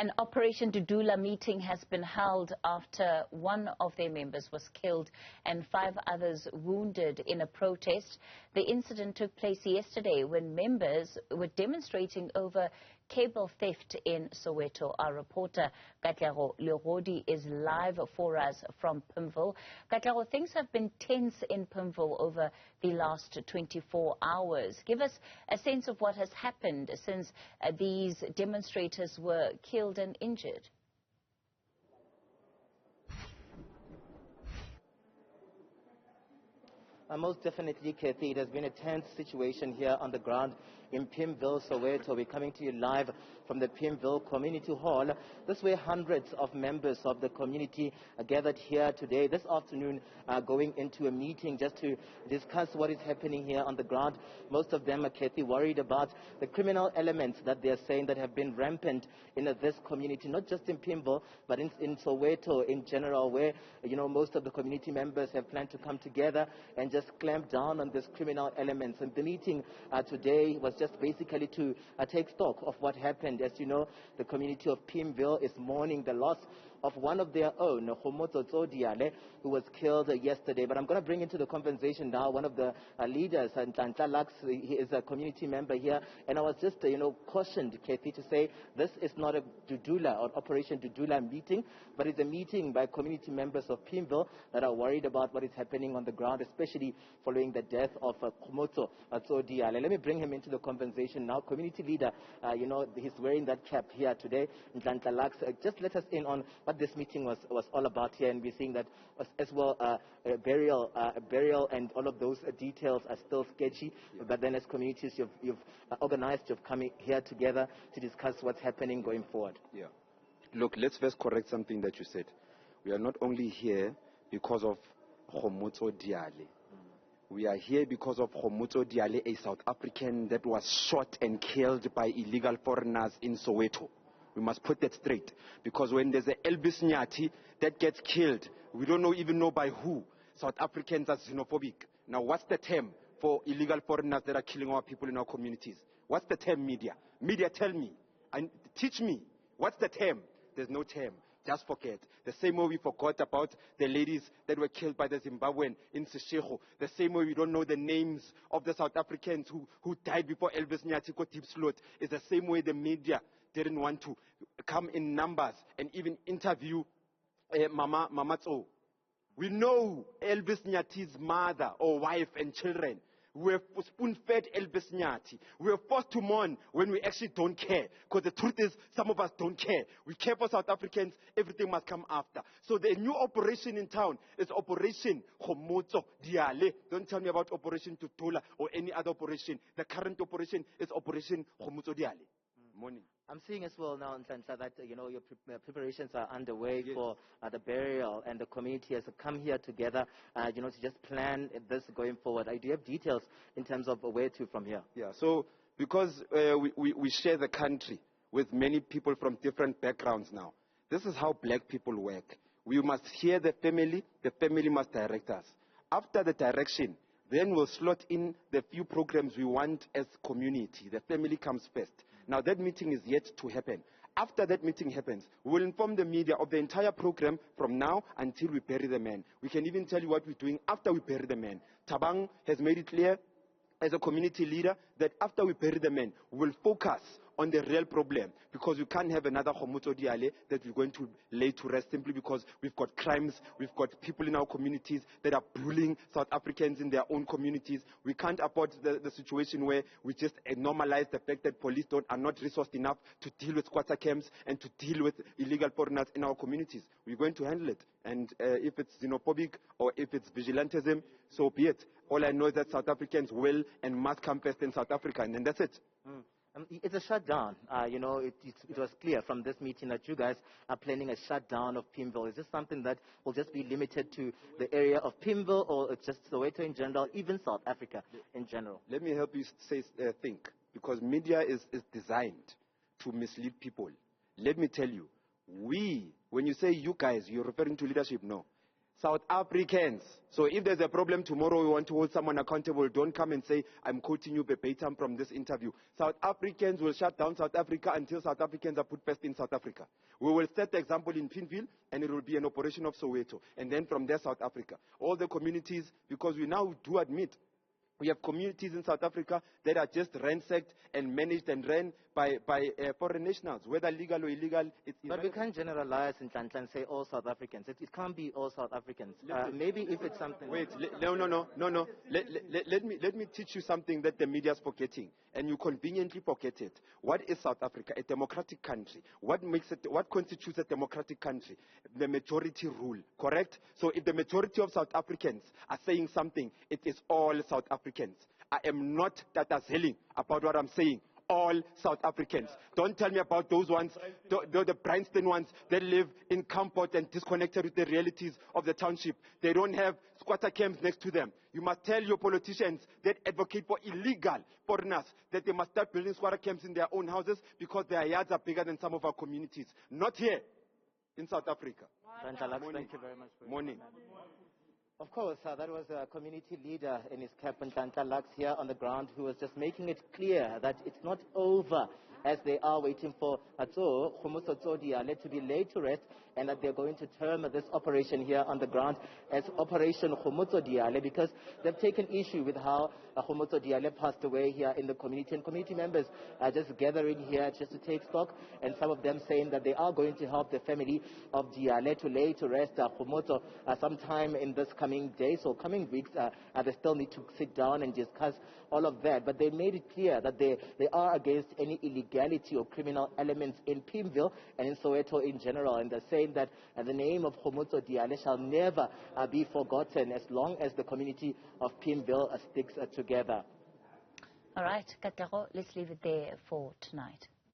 An Operation Dudula meeting has been held after one of their members was killed and 5 others wounded in a protest. The incident took place yesterday when members were demonstrating over cable theft in Soweto. Our reporter Katlego Legodi is live for us from Pimville. Katlego, things have been tense in Pimville over the last 24 hours. Give us a sense of what has happened since these demonstrators were killed and injured. Most definitely, Kathy. It has been a tense situation here on the ground in Pimville, Soweto. We're coming to you live from the Pimville Community Hall. This is where hundreds of members of the community are gathered here today, this afternoon, going into a meeting just to discuss what is happening here on the ground. Most of them are, Kathy, worried about the criminal elements that they're saying that have been rampant in this community, not just in Pimville, but in Soweto in general, where, most of the community members have planned to come together and just clamp down on these criminal elements. And the meeting today was just basically to take stock of what happened. As you know, the community of Pimville is mourning the loss of one of their own, Dudula, who was killed yesterday. But I'm going to bring into the conversation now one of the leaders, and he is a community member here. And I was just, cautioned, Kathy, to say this is not a Dudula or Operation Dudula meeting, but it's a meeting by community members of Pimville that are worried about what is happening on the ground, especially following the death of Dudula. Let me bring him into the conversation now. Community leader, he's wearing that cap here today. Just let us in on what this meeting was all about here, and we're seeing that as well a burial and all of those details are still sketchy. Yeah. But then as communities, you've organized, you've come here together to discuss what's happening going forward. Yeah. Look, let's first correct something that you said. We are not only here because of Dudula. We are here because of Dudula, a South African that was shot and killed by illegal foreigners in Soweto. We must put that straight, because when there's an Elvis Nyati that gets killed, we don't even know by who. South Africans are xenophobic. Now, what's the term for illegal foreigners that are killing our people in our communities? What's the term, media? Media, tell me and teach me. What's the term? There's no term. Just forget. The same way we forgot about the ladies that were killed by the Zimbabwean in Seshego. The same way we don't know the names of the South Africans who died before Elvis Nyati got deep slot. It's the same way the media didn't want to come in numbers and even interview Mama Tso. We know Elvis Nyati's mother or wife and children. We were spoon-fed Elvis Nyati. We were forced to mourn when we actually don't care. Because the truth is, some of us don't care. We care for South Africans. Everything must come after. So the new operation in town is Operation Dudula. Don't tell me about Operation Dudula or any other operation. The current operation is Operation Dudula. Morning. I'm seeing as well now, Nhlanhla, that your preparations are underway. Yes. For the burial, and the community has come here together, to just plan this going forward. Do you have details in terms of where to from here? Yeah. So because we share the country with many people from different backgrounds now, this is how black people work. We must hear the family must direct us. After the direction, then we'll slot in the few programs we want as community. The family comes first. Now that meeting is yet to happen. After that meeting happens, we will inform the media of the entire program from now until we bury the man. We can even tell you what we're doing after we bury the man. Tabang has made it clear as a community leader that after we bury the man, we will focus on the real problem, because we can't have another Dudula that we're going to lay to rest simply because we've got crimes, we've got people in our communities that are bullying South Africans in their own communities. We can't afford the situation where we just normalize the fact that police are not resourced enough to deal with squatter camps and to deal with illegal foreigners in our communities. We're going to handle it. And if it's xenophobic or if it's vigilantism, so be it. All I know is that South Africans will and must come first in South Africa, and that's it. It's a shutdown. It was clear from this meeting that you guys are planning a shutdown of Pimville. Is this something that will just be limited to the area of Pimville, or it's just Soweto in general, even South Africa in general? Let me help you think, because media is designed to mislead people. Let me tell you, when you say you guys, you're referring to leadership? No. South Africans. So if there's a problem tomorrow, we want to hold someone accountable, don't come and say, I'm quoting you verbatim from this interview. South Africans will shut down South Africa until South Africans are put first in South Africa. We will set the example in Pimville, and it will be an operation of Soweto. And then from there, South Africa. All the communities, because we now do admit, we have communities in South Africa that are just ransacked and managed and ran by foreign nationals, whether legal or illegal. But we can't generalize and say all South Africans. It can't be all South Africans. Maybe if it's something... Wait, no. Let me teach you something that the media is forgetting, and you conveniently forget it. What is South Africa? A democratic country. What constitutes a democratic country? The majority rule, correct? So if the majority of South Africans are saying something, it is all South Africans. I am not tatazelling about what I'm saying. All South Africans. Don't tell me about those ones, the Bryanston ones that live in Kampot and disconnected with the realities of the township. They don't have squatter camps next to them. You must tell your politicians that advocate for illegal foreigners that they must start building squatter camps in their own houses because their yards are bigger than some of our communities. Not here in South Africa. Thank you very much. Morning. Of course, that was a community leader in his cap, Nhlanhla Lux, here on the ground, who was just making it clear that it's not over, as they are waiting for Khomotso Diale to be laid to rest, and that they're going to term this operation here on the ground as Operation Khomotso Diale, because they've taken issue with how Khomotso Diale passed away here in the community, and community members are just gathering here just to take stock, and some of them saying that they are going to help the family of Diale to lay to rest Khomotso sometime in this coming days or coming weeks. They still need to sit down and discuss all of that, but they made it clear that they are against any illegality or criminal elements in Pimville and in Soweto in general, and they're saying that the name of Khomotso Diale shall never be forgotten as long as the community of Pimville sticks together. All right, Katlego, let's leave it there for tonight.